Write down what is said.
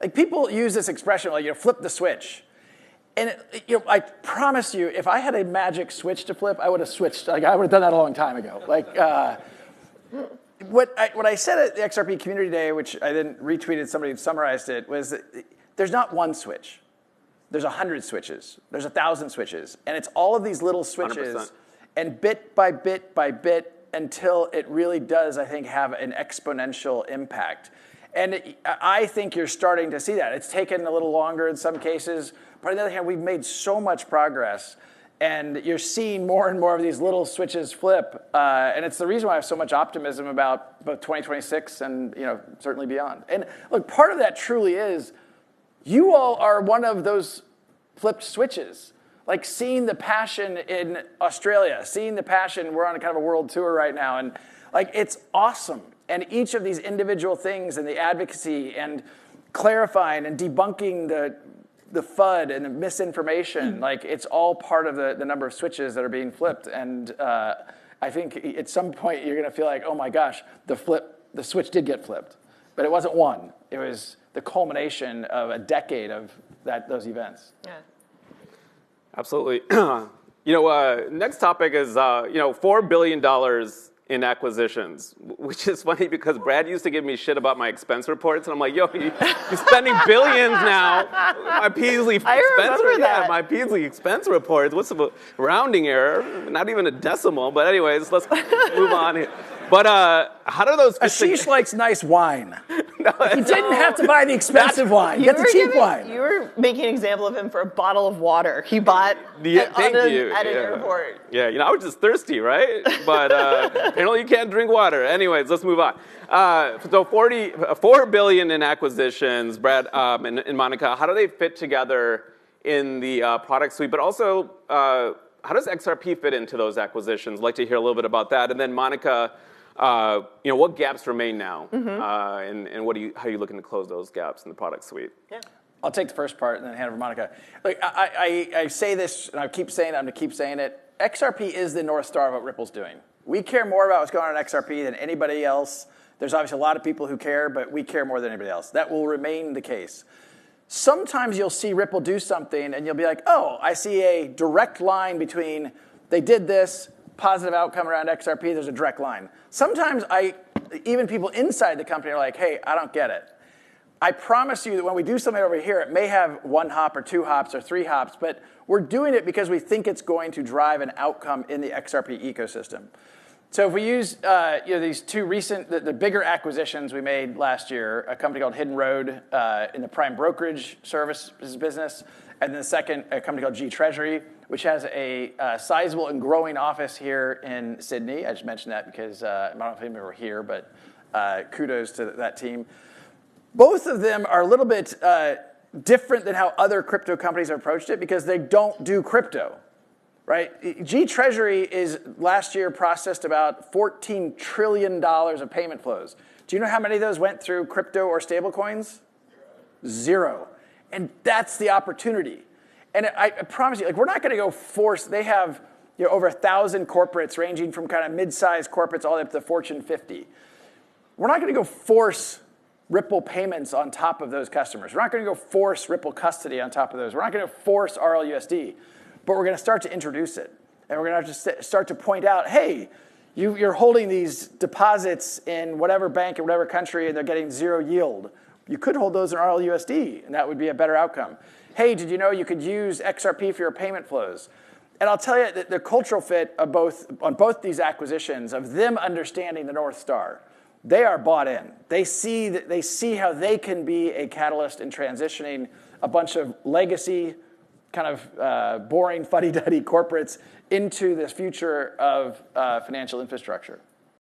Like people use this expression, like, flip the switch. And I promise you, if I had a magic switch to flip, I would have switched. Like I would have done that a long time ago. Like what I said at the XRP Community Day, which I then retweeted, somebody summarized it, was that there's not one switch. There's 100 switches. There's 1,000 switches. And it's all of these little switches 100%. And bit by bit by bit until it really does, I think, have an exponential impact. And I think you're starting to see that. It's taken a little longer in some cases. But on the other hand, we've made so much progress. And you're seeing more and more of these little switches flip. And it's the reason why I have so much optimism about both 2026 and certainly beyond. And look, part of that truly is you all are one of those flipped switches. Like seeing the passion in Australia, seeing the passion, we're on a kind of a world tour right now, and like it's awesome. And each of these individual things and the advocacy and clarifying and debunking the FUD and the misinformation, like it's all part of the number of switches that are being flipped. And I think at some point you're gonna feel like, oh my gosh, the switch did get flipped. But it wasn't one, it was the culmination of a decade of those events. Yeah. Absolutely. Next topic is, $4 billion in acquisitions, which is funny because Brad used to give me shit about my expense reports, and I'm like, yo, you're spending billions now. My Peaslee my Peaslee expense reports. What's the rounding error? Not even a decimal. But anyways, let's move on here. But how do those? Ashish likes nice wine. He didn't have to buy the expensive wine. Get the cheap wine. You were making an example of him for a bottle of water he bought at an airport. Yeah, I was just thirsty, right? But apparently you can't drink water. Anyways, let's move on. So $4 billion in acquisitions, Brad and Monica. How do they fit together in the product suite? But also, how does XRP fit into those acquisitions? I'd like to hear a little bit about that. And then Monica, what gaps remain now, and how are you looking to close those gaps in the product suite? Yeah. I'll take the first part and then hand over to Monica. Look, I say this, and I keep saying it, I'm going to keep saying it. XRP is the North Star of what Ripple's doing. We care more about what's going on in XRP than anybody else. There's obviously a lot of people who care, but we care more than anybody else. That will remain the case. Sometimes you'll see Ripple do something, and you'll be like, oh, I see a direct line between they did this, positive outcome around XRP, there's a direct line. Sometimes even people inside the company are like, hey, I don't get it. I promise you that when we do something over here, it may have 1 hop or 2 hops or 3 hops, but we're doing it because we think it's going to drive an outcome in the XRP ecosystem. So if we use these two recent, the bigger acquisitions we made last year, a company called Hidden Road in the prime brokerage services business, and then the second, a company called G Treasury, which has a sizable and growing office here in Sydney. I just mentioned that because I don't know if anybody were here, but kudos to that team. Both of them are a little bit different than how other crypto companies have approached it because they don't do crypto, right? G Treasury is last year processed about $14 trillion of payment flows. Do you know how many of those went through crypto or stablecoins? 0. And that's the opportunity. And I promise you, we're not going to go force. They have over 1,000 corporates ranging from kind of mid-sized corporates all the way up to the Fortune 50. We're not going to go force Ripple payments on top of those customers. We're not going to go force Ripple custody on top of those. We're not going to force RLUSD, but we're going to start to introduce it. And we're going to have to start to point out, hey, you're holding these deposits in whatever bank in whatever country and they're getting 0 yield. You could hold those in RLUSD and that would be a better outcome. Hey, did you know you could use XRP for your payment flows? And I'll tell you that the cultural fit of on both these acquisitions, of them understanding the North Star, they are bought in. They see how they can be a catalyst in transitioning a bunch of legacy, kind of boring, fuddy-duddy corporates into this future of financial infrastructure.